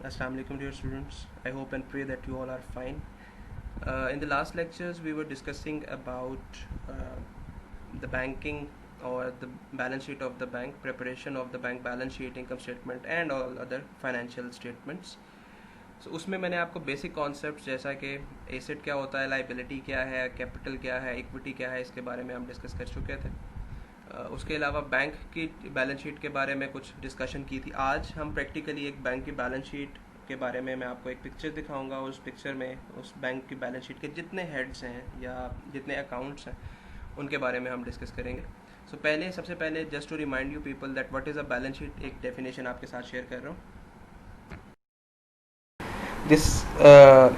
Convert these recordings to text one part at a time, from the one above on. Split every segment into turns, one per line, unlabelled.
Assalamu alaikum dear students. I hope and pray that you all are fine. In the last lectures we were discussing about the banking or the balance sheet of the bank, preparation of the bank balance sheet, income statement and all other financial statements. So उसमें मैंने आपको basic concept जैसा कि asset क्या होता है, liability क्या है, कैपिटल क्या है, इक्विटी क्या है, इसके बारे में हम डिस्कस कर चुके थे. उसके अलावा बैंक की बैलेंस शीट के बारे में कुछ डिस्कशन की थी. आज हम प्रैक्टिकली एक बैंक की बैलेंस शीट के बारे में मैं आपको एक पिक्चर दिखाऊंगा. उस पिक्चर में उस बैंक की बैलेंस शीट के जितने हेड्स हैं या जितने अकाउंट्स हैं उनके बारे में हम डिस्कस करेंगे. सबसे पहले just to remind you people that what is a balance sheet, एक डेफिनेशन आपके साथ शेयर कर रहा हूँ.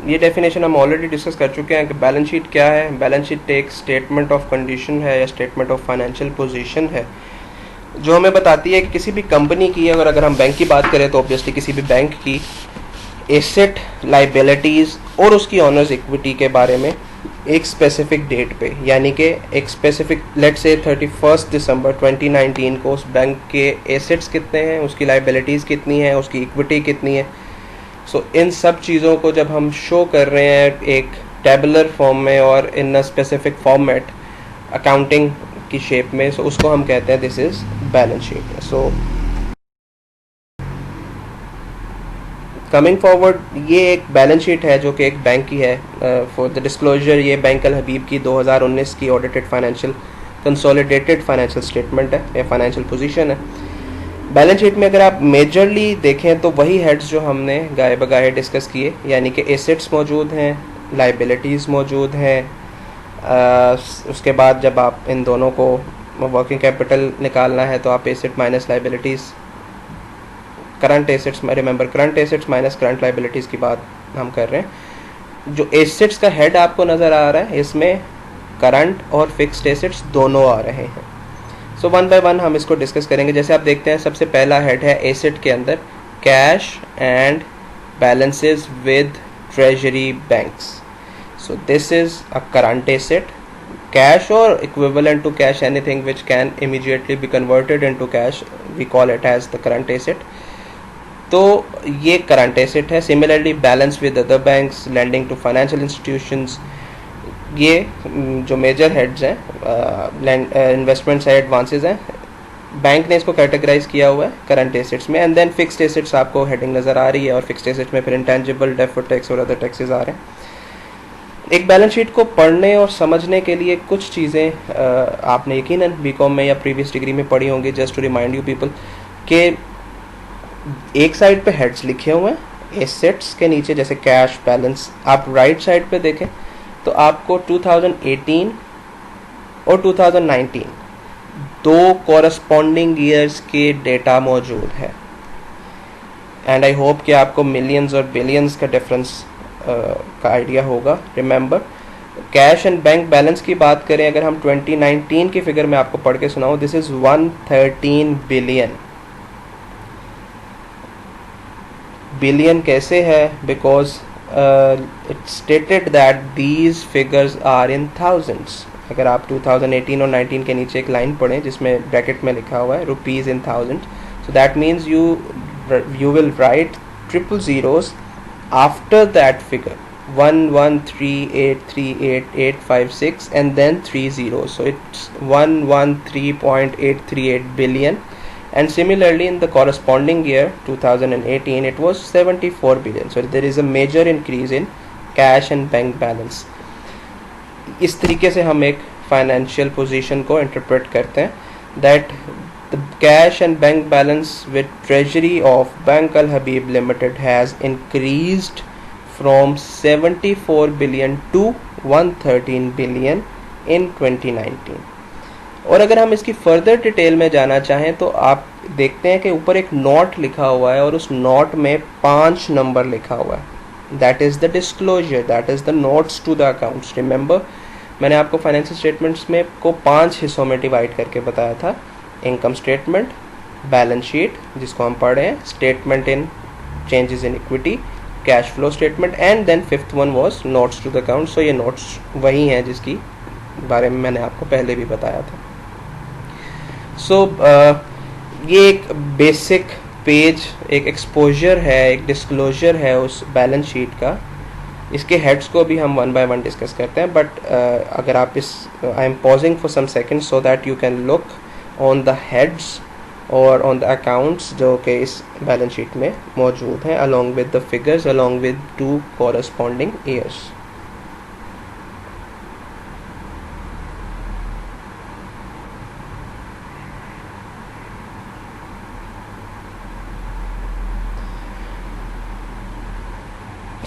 ये डेफिनेशन हम ऑलरेडी डिस्कस कर चुके हैं कि बैलेंस शीट क्या है. बैलेंस शीट एक स्टेटमेंट ऑफ कंडीशन है या स्टेटमेंट ऑफ फाइनेंशियल पोजीशन है जो हमें बताती है कि किसी भी कंपनी की, अगर हम बैंक की बात करें तो ऑब्वियसली किसी भी बैंक की एसेट, लाइबिलिटीज़ और उसकी ऑनर्स इक्विटी के बारे में एक स्पेसिफिक डेट पे, यानी कि एक स्पेसिफिक लेट्स से 31 दिसंबर 2019 को उस बैंक के एसेट्स कितने हैं, उसकी लाइबिलिटीज़ कितनी है, उसकी इक्विटी कितनी है. इन सब चीज़ों को जब हम शो कर रहे हैं एक टेबुलर फॉर्म में और इन अ स्पेसिफिक फॉर्मेट अकाउंटिंग की शेप में, उसको हम कहते हैं this is balance sheet. Coming forward, ये एक बैलेंस शीट है जो कि एक बैंक की है. फॉर द डिस्क्लोजर, ये बैंक अल हबीब की 2019 की audited financial consolidated financial statement है या फाइनेंशियल पोजीशन है. बैलेंस शीट में अगर आप मेजरली देखें तो वही हेड्स जो हमने गाए बगाए डिस्कस किए, यानी कि एसेट्स मौजूद हैं, लाइबिलिटीज़ मौजूद हैं. उसके बाद जब आप इन दोनों को वर्किंग कैपिटल निकालना है तो आप asset minus liabilities, current assets, remember current assets minus current liabilities की बात हम कर रहे हैं. जो एसेट्स का हेड आपको नज़र आ रहा है इसमें करंट और फिक्स्ड एसेट्स दोनों आ रहे हैं. वन बाय वन हम इसको डिस्कस करेंगे. जैसे आप देखते हैं सबसे पहला हेड है एसेट के अंदर cash and balances with treasury banks. So this is a current asset. Cash और equivalent to cash, anything which can immediately be converted into cash, we call it as the current asset. तो ये current asset है. Similarly balance with other banks, lending to financial institutions, ये जो major heads हैं, investments है, advances हैं, bank ने इसको कैटेगराइज किया हुआ है करंट एसेट्स में. एंड देन फिक्स्ड एसेट्स आपको हेडिंग नज़र आ रही है और फिक्स्ड एसेट्स में फिर इंटेंजिबल, डेफर्ड टैक्स और अदर टैक्सेस आ रहे हैं. एक बैलेंस शीट को पढ़ने और समझने के लिए कुछ चीज़ें आपने यकीनन बीकॉम में या प्रीवियस डिग्री में पढ़ी होंगी. Just to remind you people कि एक साइड पे हेड्स लिखे हुए हैं एसेट्स के नीचे, जैसे कैश बैलेंस. आप राइट साइड पे देखें तो आपको 2018 और 2019 दो कॉरस्पॉन्डिंग ईयर्स के डेटा मौजूद है. एंड आई होप कि आपको मिलियंस और बिलियंस का डिफरेंस का आइडिया होगा. Remember, cash and bank balance की बात करें, अगर हम 2019 की फिगर में आपको पढ़ के सुनाऊं, दिस इज 113 बिलियन. बिलियन कैसे है? Because it's stated that these figures are in thousands. अगर आप 2018 और 19 के नीचे एक लाइन पढ़ें जिसमें ब्रैकेट में लिखा हुआ है rupees in thousand, so that means you will write triple zeros after that figure, 113838856 and then 3 zeros, so it's 113.838 billion. And similarly in the corresponding year 2018 it was 74 billion. So there is a major increase in cash and bank balance. इस तरीके से हम एक financial position को interpret करते हैं that the cash and bank balance with treasury of Bank Al Habib Limited has increased from 74 billion to 113 billion in 2019. और अगर हम इसकी फर्दर डिटेल में जाना चाहें तो आप देखते हैं कि ऊपर एक नोट लिखा हुआ है और उस नोट में 5 नंबर लिखा हुआ है. That is the disclosure, that is the notes to the accounts. Remember, मैंने आपको फाइनेंशियल स्टेटमेंट्स में को 5 हिस्सों में डिवाइड करके बताया था. इनकम स्टेटमेंट, बैलेंस शीट जिसको हम पढ़ रहे हैं, statement in changes in equity, cash flow statement, and then fifth one was notes to the account. So ये नोट्स वही हैं जिसकी बारे में मैंने आपको पहले भी बताया था. ये एक बेसिक पेज एक एक्सपोजर है, एक डिस्क्लोजर है उस बैलेंस शीट का। इसके हेड्स को भी हम वन बाय वन डिस्कस करते हैं, बट अगर आप इस I am pausing for some seconds so that you can look on the heads और ऑन द अकाउंट्स जो कि इस बैलेंस शीट में मौजूद हैं, along with the figures, along with 2 corresponding years.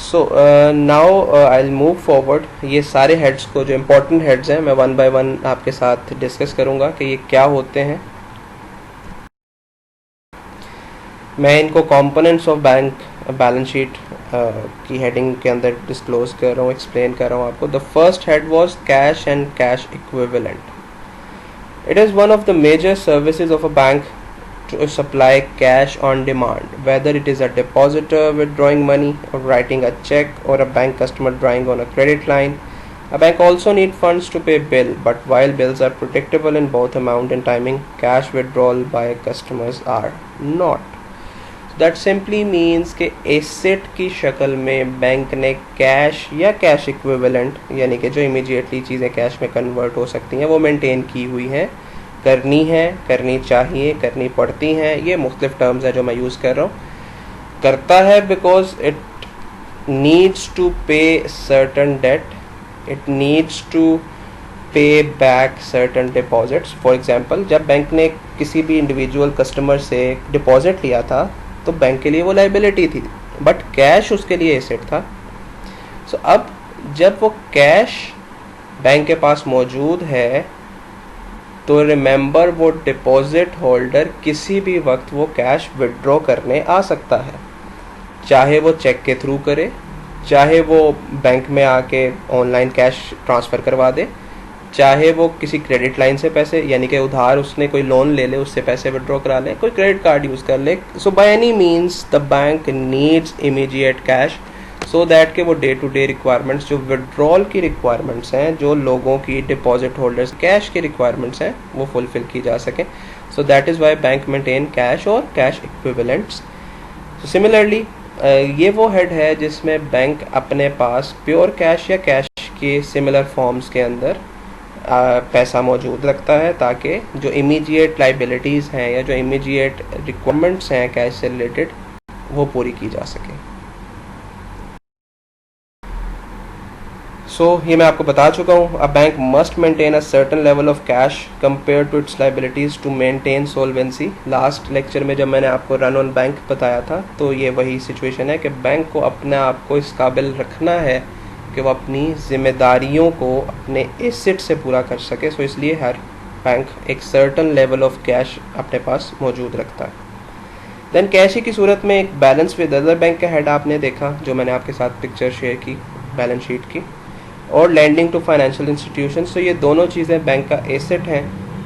So now I will move forward. ये सारे heads को, जो इम्पोर्टेंट हेड्स हैं, मैं वन बाय वन आपके साथ डिस्कस करूँगा कि ये क्या होते हैं। मैं इनको components of bank balance sheet की हेडिंग के अंदर डिस्क्लोज कर रहा हूँ, एक्सप्लेन कर रहा हूँ आपको। The first head was cash and cash equivalent. It is one of the major services of a bank to supply cash on demand, whether it is a depositor withdrawing money or writing a check or a bank customer drawing on a credit line. A bank also need funds to pay bill, but while bills are predictable in both amount and timing, cash withdrawal by customers are not. So that simply means कि asset की शक्ल में bank ने cash या cash equivalent, यानी कि जो immediately चीज़ें कैश में कन्वर्ट हो सकती हैं, वो मेंटेन की हुई हैं, करनी है, करनी चाहिए, करनी पड़ती हैं। ये मुख्तलिफ टर्म्स हैं जो मैं यूज़ कर रहा हूँ। करता है because it needs to pay certain date, it needs to pay back certain deposits. For example, जब बैंक ने किसी भी इंडिविजुअल कस्टमर से डिपॉजिट लिया था तो बैंक के लिए वो लाइबिलिटी थी, बट कैश उसके लिए एसेट था। सो अब जब वो कैश बैंक के पास मौजूद है तो रिमेंबर, वो डिपॉजिट होल्डर किसी भी वक्त वो कैश विड्रॉ करने आ सकता है, चाहे वो चेक के थ्रू करे, चाहे वो बैंक में आके ऑनलाइन कैश ट्रांसफ़र करवा दे, चाहे वो किसी क्रेडिट लाइन से पैसे, यानी कि उधार उसने कोई लोन ले ले उससे पैसे विड्रॉ करा ले, कोई क्रेडिट कार्ड यूज़ कर ले। So by any means the bank needs immediate cash so that के वो डे टू डे रिक्वायरमेंट्स, जो विड्रॉल की रिक्वायरमेंट्स हैं, जो लोगों की डिपॉजिट होल्डर्स कैश की रिक्वायरमेंट्स हैं, वो फुलफिल की जा सकें। So that is why bank maintain cash और कैश इक्विवेलेंट्स। सिमिलरली ये वो हेड है जिसमें बैंक अपने पास प्योर कैश या कैश के सिमिलर फॉर्म्स के अंदर पैसा मौजूद रखता है, ताकि जो इमीडिएट लाइबिलिटीज़ हैं या जो इमीडिएट रिक्वायरमेंट्स हैं कैश से रिलेटेड, वो पूरी की जा सके। सो ये मैं आपको बता चुका हूँ। A bank must maintain a certain level of cash compare to its liabilities to maintain solvency. Last lecture में जब मैंने आपको रन ऑन बैंक बताया था, तो ये वही सिचुएशन है कि बैंक को अपने आप को इस काबिल रखना है कि वो अपनी जिम्मेदारियों को अपने एसेट से पूरा कर सके। सो इसलिए हर बैंक एक सर्टन लेवल ऑफ कैश अपने पास मौजूद रखता है। देन कैश की सूरत में एक बैलेंस विद अदर बैंक का हेड आपने देखा, जो मैंने आपके साथ पिक्चर शेयर की बैलेंस शीट की, और लैंडिंग टू फाइनेंशियल इंस्टीट्यूशंस। तो ये दोनों चीज़ें बैंक का एसेट हैं,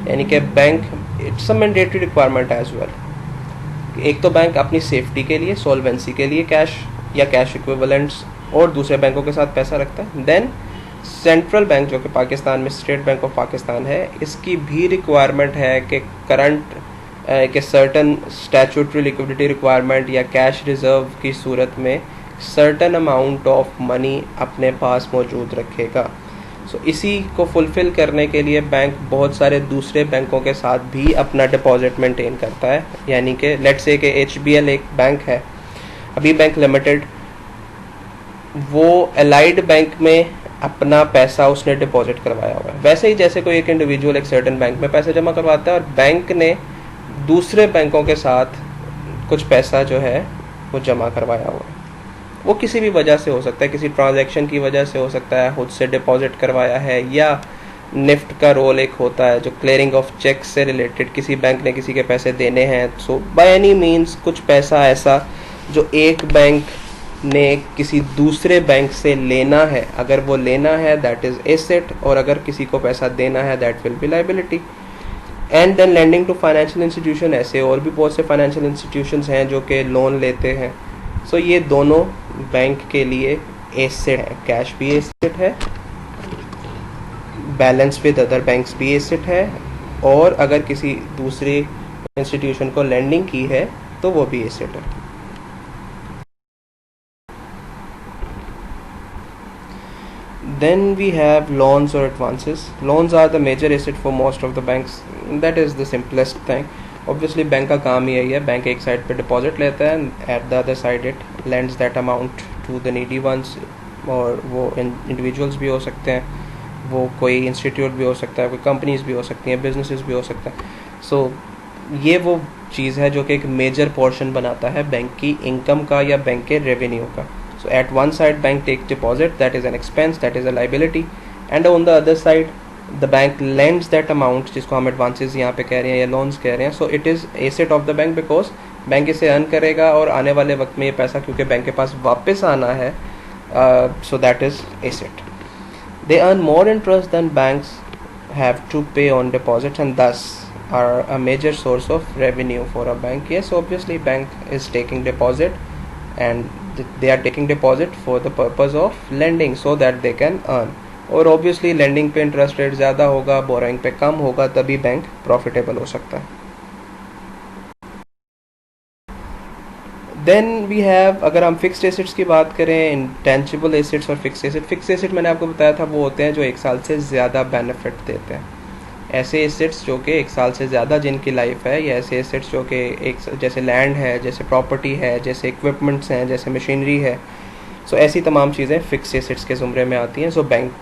यानी कि bank it's a mandatory requirement as well. एक तो बैंक अपनी सेफ्टी के लिए, सॉल्वेंसी के लिए कैश या कैश इक्विवेलेंट्स और दूसरे बैंकों के साथ पैसा रखता है। देन सेंट्रल बैंक जो कि पाकिस्तान में स्टेट बैंक ऑफ पाकिस्तान है, इसकी भी रिक्वायरमेंट है कि करंट के सर्टन स्टैट्यूटरी लिक्विडिटी रिक्वायरमेंट या कैश रिजर्व की सूरत में सर्टन अमाउंट ऑफ मनी अपने पास मौजूद रखेगा। सो इसी को फुलफ़िल करने के लिए बैंक बहुत सारे दूसरे बैंकों के साथ भी अपना डिपॉजिट मेंटेन करता है। यानी कि लेट्स से कि HBL एक बैंक है, अभी बैंक लिमिटेड, वो एलाइड बैंक में अपना पैसा उसने डिपॉजिट करवाया हुआ है। वैसे ही जैसे कोई एक इंडिविजुअल एक सर्टन बैंक में पैसा जमा करवाता है और बैंक ने दूसरे बैंकों के साथ कुछ पैसा जो है वो जमा करवाया हुआ है, वो किसी भी वजह से हो सकता है, किसी ट्रांजैक्शन की वजह से हो सकता है, खुद से डिपॉजिट करवाया है, या निफ्ट का रोल एक होता है जो क्लियरिंग ऑफ चेक से रिलेटेड, किसी बैंक ने किसी के पैसे देने हैं। सो बाय एनी मीन्स कुछ पैसा ऐसा जो एक बैंक ने किसी दूसरे बैंक से लेना है, अगर वो लेना है दैट इज़ एसेट, और अगर किसी को पैसा देना है that will be liability. And then lending to financial institution, ऐसे और भी बहुत से फाइनेंशियल इंस्टीट्यूशंस हैं जो कि लोन लेते हैं। सो ये दोनों बैंक के लिए एसेट है, कैश भी एसेट है, बैलेंस विद अदर बैंक्स भी एसेट है, और अगर किसी दूसरे इंस्टीट्यूशन को लैंडिंग की है तो वो भी एसेट है। Then we have loans or advances. Loans are the major asset for most of the banks. That is the simplest thing. Obviously bank का काम ही यही है, बैंक एक साइड पे डिपॉजिट लेता है and at the other side it lends that amount to the needy ones, और वो इंडिविजुअल्स भी हो सकते हैं, वो कोई इंस्टीट्यूट भी हो सकता है, कोई कंपनीज भी हो सकती हैं, बिजनेसेस भी हो सकते हैं। सो ये वो चीज़ है जो कि एक मेजर पोर्शन बनाता है बैंक की इनकम का या बैंक के रेवेन्यू का। So at one side bank takes deposit, that is an expense, that is a liability, and on the other side the bank lends that amount, जिसको हम advances यहाँ पे कह रहे हैं या loans कह रहे हैं। So it is asset of the bank because bank इसे earn करेगा और आने वाले वक्त में ये पैसा क्योंकि बैंक के पास वापस आना है, so that is asset. They earn more interest than banks have to pay on deposits and thus are a major source of revenue for a bank. Yes, obviously bank is taking deposit and they are taking deposit for the purpose of lending so that they can earn, और obviously lending पे interest rate ज़्यादा होगा, borrowing पे कम होगा, तभी bank profitable हो सकता है। Then we have, अगर हम fixed assets की बात करें, intangible assets और fixed asset मैंने आपको बताया था वो होते हैं जो एक साल से ज़्यादा benefit देते हैं। ऐसे एसेट्स जो कि एक साल से ज़्यादा जिनकी लाइफ है, या ऐसे एसेट्स जो कि एक जैसे लैंड है, जैसे प्रॉपर्टी है, जैसे इक्विपमेंट्स हैं, जैसे मशीनरी है, सो ऐसी तमाम चीज़ें फिक्स एसेट्स के ज़ुमरे में आती हैं। सो बैंक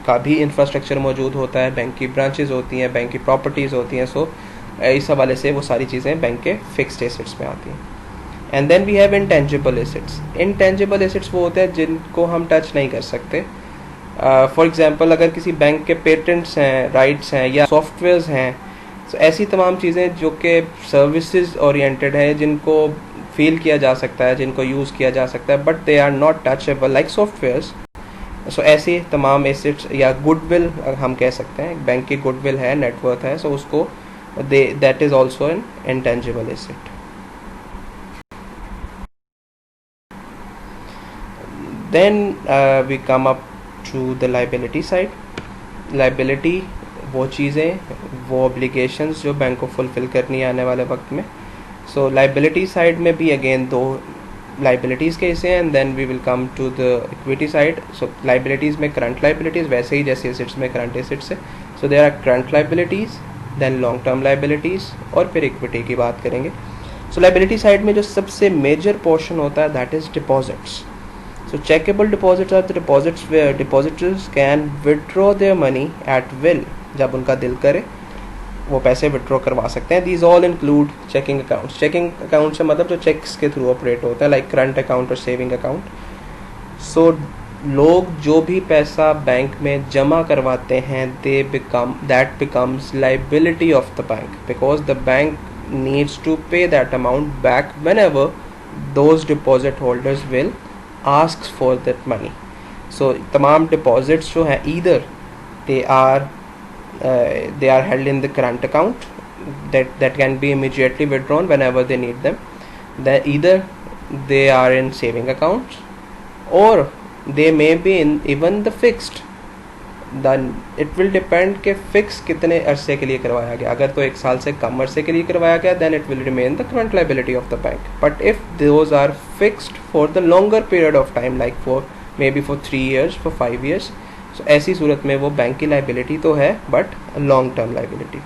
का भी इंफ्रास्ट्रक्चर मौजूद होता है, बैंक की ब्रांचेज होती हैं, बैंक की प्रॉपर्टीज़ होती हैं। सो इस हवाले से वो सारी चीज़ें बैंक के फिक्स्ड एसेट्स में आती हैं। And then we have intangible assets. Intangible assets वो होते हैं जिनको हम टच नहीं कर सकते। फॉर एग्जांपल अगर किसी बैंक के पेटेंट्स हैं, राइट्स हैं या सॉफ्टवेयर्स हैं, तो ऐसी तमाम चीज़ें जो कि सर्विसेज ओरिएंटेड है, जिनको फील किया जा सकता है, जिनको यूज़ किया जा सकता है, but they are not touchable like softwares. So ऐसी तमाम एसेट्स या गुडविल हम कह सकते हैं, बैंक की गुडविल है, नेटवर्थ है, सो उसको that is also an intangible asset. Then we come up to the liability side. Liability वो चीज़ें, वो obligations जो बैंक को फुलफिल करनी है आने वाले वक्त में। So liability side में भी again दो liabilities के हिस्से हैं, and then we will come to the equity side. So liabilities में current liabilities वैसे ही जैसे assets में current assets है। So there are current liabilities, then long term liabilities, और फिर equity की बात करेंगे। So liability side में जो सबसे major portion होता है that is deposits. So checkable deposits are the deposits where depositors can withdraw their money at will. जब उनका दिल करे वो पैसे withdraw करवा सकते हैं। These all include checking accounts. Checking accounts से मतलब जो checks के through operate होते हैं, like current account और saving account. So लोग जो भी पैसा बैंक में जमा करवाते हैं, that becomes liability of the bank because the bank needs to pay that amount back whenever those deposit holders will asks for that money. So तमाम deposits जो हैं either they are held in the current account that can be immediately withdrawn whenever they need them. Then either they are in saving accounts or they may be in even the fixed. Then it will depend कि fix कितने अरसे के लिए करवाया गया। अगर तो एक साल से कम अरसे के लिए करवाया गया then it will remain the current liability of the bank. But if those are fixed for the longer period of time, like for maybe for 3 years, for 5 years, so ऐसी सूरत में वो बैंक की liability तो है but long term liability.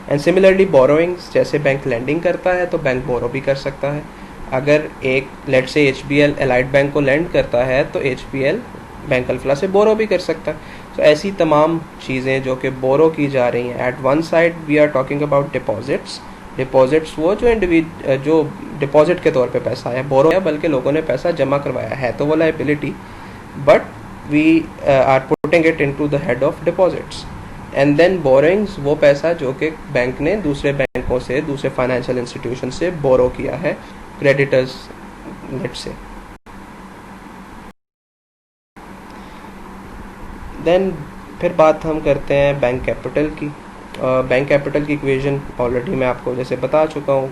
And similarly borrowings, जैसे bank lending करता है तो बैंक borrow भी कर सकता है। अगर एक let's say HBL Allied Bank को lend करता है तो HBL बैंक अल्फला से बोरो भी कर सकता है। तो ऐसी तमाम चीज़ें जो कि बोरो की जा रही हैं। At one side we are talking about deposits वो जो डिपॉजिट के तौर पे पैसा है, बोरो है बल्कि लोगों ने पैसा जमा करवाया है, तो वो liability, but we are putting it into the head of deposits. And then borrowings, वो पैसा जो कि बैंक ने दूसरे बैंकों से, दूसरे फाइनेंशियल इंस्टीट्यूशन से बोरो किया है, क्रेडिटर्स लेट्स से। देन फिर बात हम करते हैं बैंक कैपिटल की। बैंक कैपिटल की इक्वेशन ऑलरेडी मैं आपको जैसे बता चुका हूँ।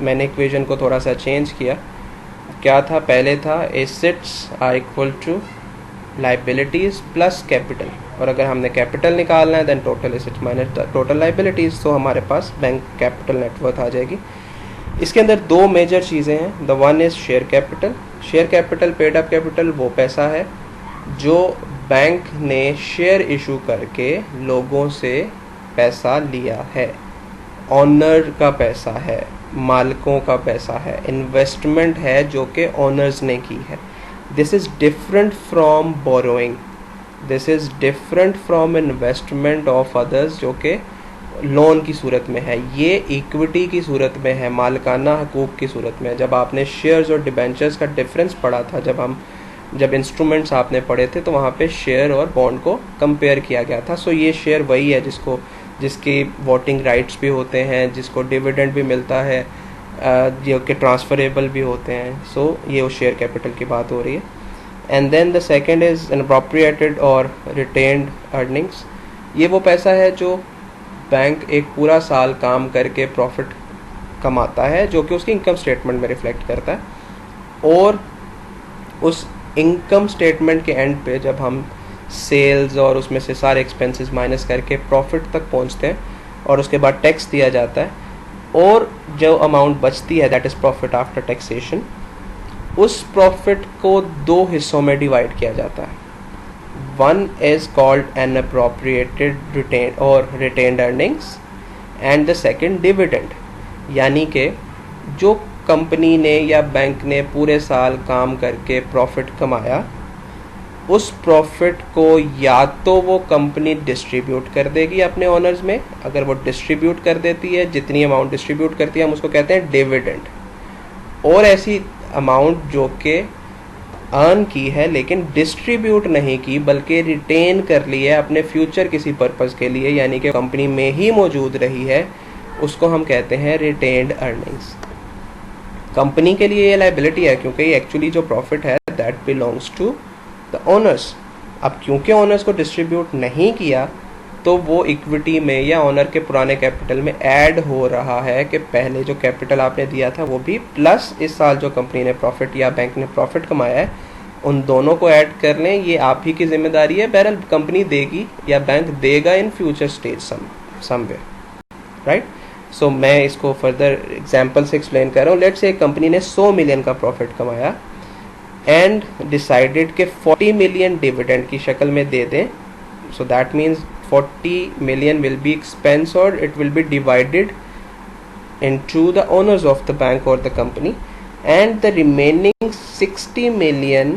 मैंने इक्वेशन को थोड़ा सा चेंज किया। क्या था, पहले था assets are equal to liabilities plus capital. और अगर हमने कैपिटल निकालना है then total assets minus total liabilities, तो हमारे पास बैंक कैपिटल नेटवर्थ आ जाएगी। इसके अंदर दो मेजर चीज़ें हैं। The one is share capital. Share capital, paid up capital वो पैसा है जो बैंक ने शेयर इशू करके लोगों से पैसा लिया है, ऑनर का पैसा है, मालिकों का पैसा है, इन्वेस्टमेंट है जो कि ऑनर्स ने की है। This is different from borrowing, this is different from investment of others जो कि लोन की सूरत में है। ये इक्विटी की सूरत में है, मालिकाना हकूक़ की सूरत में है। जब आपने शेयर्स और डिबेंचर्स का डिफरेंस पढ़ा था, जब इंस्ट्रूमेंट्स आपने पढ़े थे, तो वहाँ पे शेयर और बॉन्ड को कंपेयर किया गया था। सो ये शेयर वही है जिसकी वोटिंग राइट्स भी होते हैं, जिसको डिविडेंड भी मिलता है, जो कि ट्रांसफरेबल भी होते हैं। सो ये उस शेयर कैपिटल की बात हो रही है। And then the second is unappropriated और रिटेन्ड अर्निंग्स। ये वो पैसा है जो बैंक एक पूरा साल काम करके प्रॉफिट कमाता है, जो कि उसकी इनकम स्टेटमेंट में रिफ्लेक्ट करता है, और उस इनकम स्टेटमेंट के एंड पे जब हम सेल्स और उसमें से सारे एक्सपेंसेस माइनस करके प्रॉफिट तक पहुंचते हैं और उसके बाद टैक्स दिया जाता है, और जो अमाउंट बचती है that is profit after taxation, उस प्रॉफिट को दो हिस्सों में डिवाइड किया जाता है। One is called unappropriated retained or retained earnings and the second dividend। यानी कि जो कंपनी ने या बैंक ने पूरे साल काम करके प्रॉफिट कमाया, उस प्रॉफिट को या तो वो कंपनी डिस्ट्रीब्यूट कर देगी अपने ओनर्स में। अगर वो डिस्ट्रीब्यूट कर देती है, जितनी अमाउंट डिस्ट्रीब्यूट करती है हम उसको कहते हैं डिविडेंड। और ऐसी अमाउंट जो कि अर्न की है लेकिन डिस्ट्रीब्यूट नहीं की बल्कि रिटेन कर ली है अपने फ्यूचर किसी पर्पस के लिए, यानी कि कंपनी में ही मौजूद रही है, उसको हम कहते हैं रिटेन्ड अर्निंग्स। कंपनी के लिए ये लाइबिलिटी है क्योंकि ये एक्चुअली जो प्रॉफिट है that belongs to the owners. अब क्योंकि ओनर्स को डिस्ट्रीब्यूट नहीं किया तो वो इक्विटी में या ओनर के पुराने कैपिटल में ऐड हो रहा है कि पहले जो कैपिटल आपने दिया था वो भी, प्लस इस साल जो कंपनी ने प्रॉफिट या बैंक ने प्रॉफिट कमाया है, उन दोनों को ऐड कर लें। ये आप ही की जिम्मेदारी है। बहरहाल कंपनी देगी या बैंक देगा in future stage somewhere, right. So मैं इसको फर्दर एग्जांपल से एक्सप्लेन कर रहा हूँ। लेट्स से कंपनी ने 100 मिलियन का प्रॉफिट कमाया एंड डिसाइडेड कि 40 मिलियन डिविडेंड की शक्ल में दे दें। So that means 40 million will be expense or it will be divided into the owners of the bank or the company, and the remaining 60 million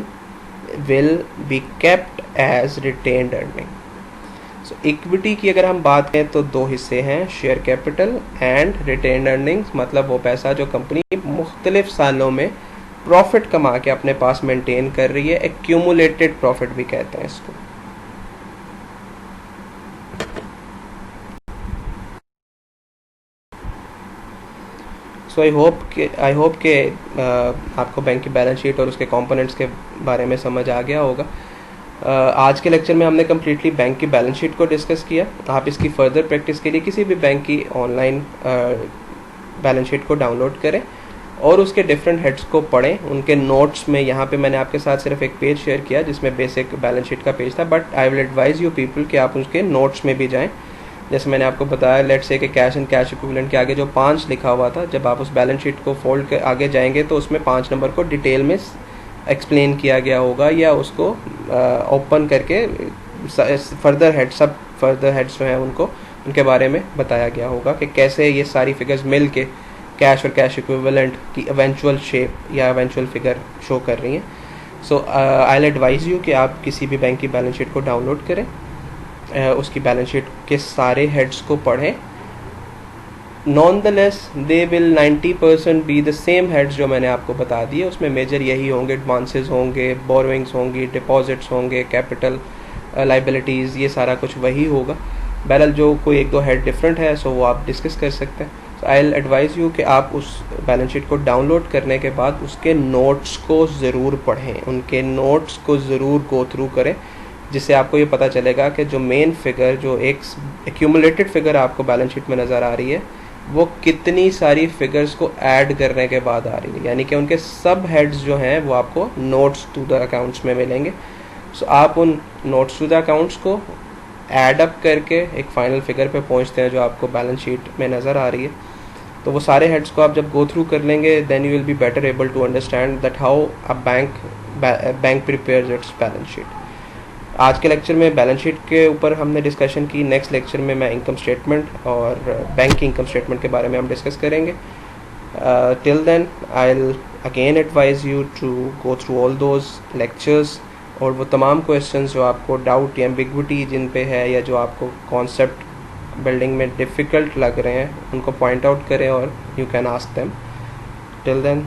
will be kept as retained earning। So equity की अगर हम बात करें तो दो हिस्से हैं, share capital and retained earnings। मतलब वो पैसा जो कंपनी मुख्तलिफ सालों में प्रॉफिट कमा के अपने पास मेंटेन कर रही है, एक्यूमुलेटेड प्रॉफिट भी कहते हैं इसको। सो आई होप कि आपको बैंक की बैलेंस शीट और उसके कंपोनेंट्स के बारे में समझ आ गया होगा। आज के लेक्चर में हमने कम्प्लीटली बैंक की बैलेंस शीट को डिस्कस किया। आप इसकी फर्दर प्रैक्टिस के लिए किसी भी बैंक की ऑनलाइन बैलेंस शीट को डाउनलोड करें और उसके डिफरेंट हेड्स को पढ़ें। उनके नोट्स में यहाँ पे मैंने आपके साथ सिर्फ एक पेज शेयर किया जिसमें बेसिक बैलेंस शीट का पेज था, but I will advise you people कि आप उसके नोट्स में भी जाएं। जैसे मैंने आपको बताया, लेट्स से कि कैश एंड कैश इक्विवेलेंट के आगे जो 5 लिखा हुआ था, जब आप उस बैलेंस शीट को फोल्ड कर आगे जाएंगे तो उसमें 5 नंबर को डिटेल में एक्सप्लेन किया गया होगा, या उसको ओपन करके फर्दर हेड्स जो हैं उनके बारे में बताया गया होगा कि कैसे ये सारी फिगर्स मिल के कैश और कैश इक्विवेलेंट की इवेंचुअल शेप या इवेंचुअल फिगर शो कर रही हैं। सो आई विल एडवाइज़ यू कि आप किसी भी बैंक की बैलेंस शीट को डाउनलोड करें, उसकी बैलेंस शीट के सारे हेड्स को पढ़ें। Nonetheless they will 90% be the same heads जो मैंने आपको बता दिए। उसमें मेजर यही होंगे, एडवांसेस होंगे, बोरोइंग्स होंगी, डिपॉजिट्स होंगे, कैपिटल लाइबिलिटीज़, ये सारा कुछ वही होगा। बहरहाल जो कोई एक दो हेड डिफरेंट है सो वो आप डिस्कस कर सकते हैं। सो आई विल एडवाइज़ यू कि आप उस बैलेंस शीट को डाउनलोड करने के बाद उसके नोट्स को ज़रूर पढ़ें, उनके नोट्स को ज़रूर गो थ्रू करें, जिससे आपको ये पता चलेगा कि जो मेन फिगर, जो एक एक्यूमुलेटेड फिगर आपको बैलेंस शीट में नज़र आ रही है, वो कितनी सारी फिगर्स को ऐड करने के बाद आ रही है, यानी कि उनके सब हेड्स जो हैं वो आपको नोट्स टू द अकाउंट्स में मिलेंगे। सो आप उन नोट्स टू द अकाउंट्स को ऐड अप करके एक फाइनल फिगर पे पहुंचते हैं जो आपको बैलेंस शीट में नज़र आ रही है। तो वो सारे हेड्स को आप जब गो थ्रू कर लेंगे then you will be better able to understand that how a bank prepares its balance sheet. आज के लेक्चर में बैलेंस शीट के ऊपर हमने डिस्कशन की, नेक्स्ट लेक्चर में मैं इनकम स्टेटमेंट और बैंक की इनकम स्टेटमेंट के बारे में हम डिस्कस करेंगे। Till then I will again advise you to go through all those lectures, और वो तमाम क्वेश्चंस जो आपको डाउट या एम्बिग्विटी जिन पे है या जो आपको कॉन्सेप्ट बिल्डिंग में डिफ़िकल्ट लग रहे हैं उनको पॉइंट आउट करें और you can ask them. Till then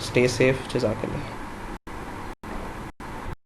stay safe, जज़ाकल्लाह।